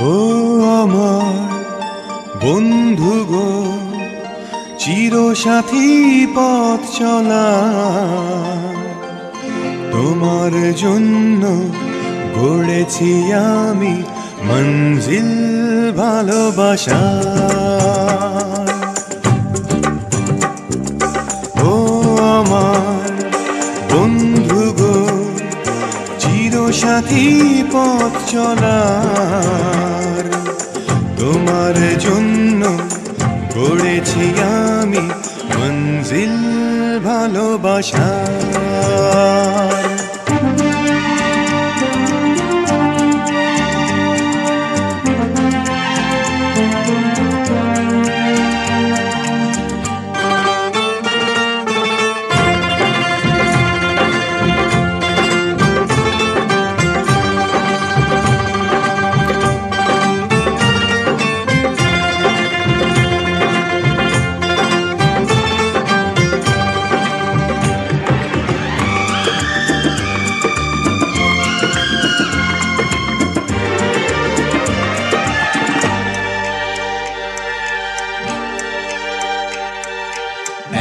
ও আমার বন্ধু গো, চিরসাথী পথ চলা, তোমার জন্য গড়েছি আমি মঞ্জিল ভালোবাসা। ও আমার বন্ধু গো, চিরসাথী পথ চলার, তোমার জন্য গড়েছি আমি মঞ্জিল ভালোবাসা।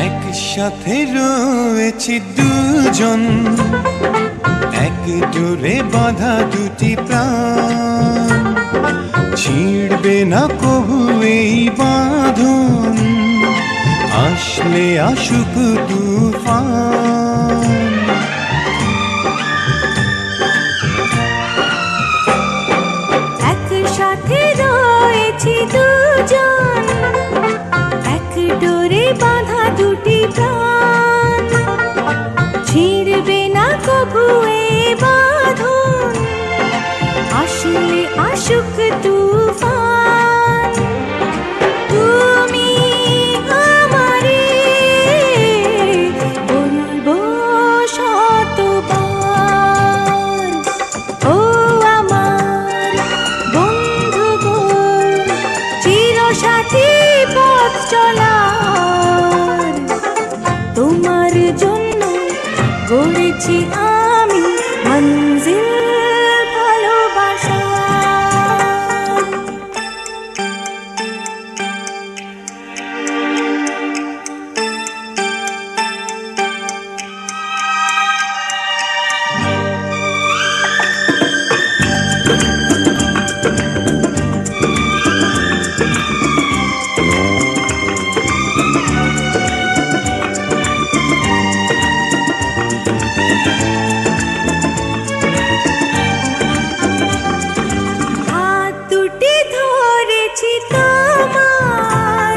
একসাথে রয়েছি দুজন, এক জোরে বাঁধা দুটি প্রাণ, ছিড়বে না কবু এই বাঁধন, আসলে আসুক তুফান। একসাথে রয়েছি দুজন, এক ডোরে বাঁধা দুটি প্রাণ, ছিড়বে না কবু এ বাঁধন, আসলে আসুক তুফান। তুমি আমারে বলবো শতবার, ও আমার বন্ধু গো, চিরসাথী পথ চলার, তোমার জন্য গড়েছি আমি মঞ্জিল ভালোবাসা। হাত দুটি ধরেছি তোমার,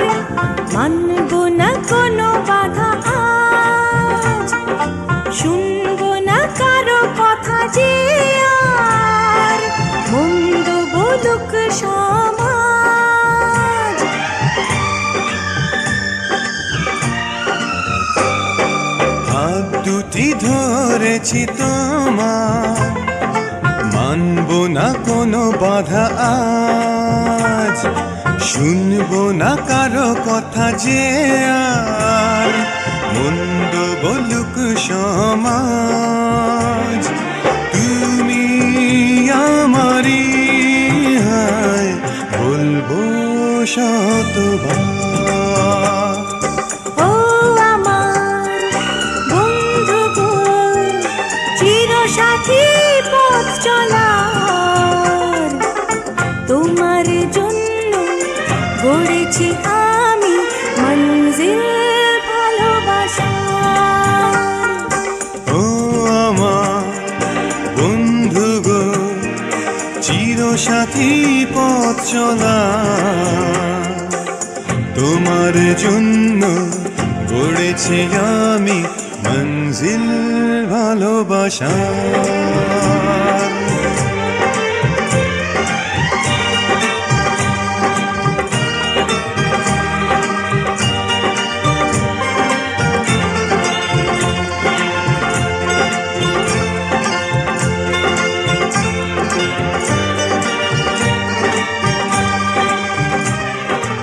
মানব না কোনো বাধা আজ, শুনবো না কারো কথা যে আর, মন্দ বলুক সমাজ। হাত দুটি ধরেছি তোমার, মানব না কোনো বাধা আজ, শুনবো না কারো কথা যে আর, মন্দ বলুক সমাজ। তুমি আমারি হায় বলবো শতবার। ও আমার বন্ধু গো, চিরসাথী পথ চলার, তোমার জন্য গড়েছি আমি মঞ্জিল ভালোবাসা। ও আমার বন্ধু গো, চিরসাথী পথ চলা, তোমার জন্য গড়েছি আমি মঞ্জিল ভালোবাসা।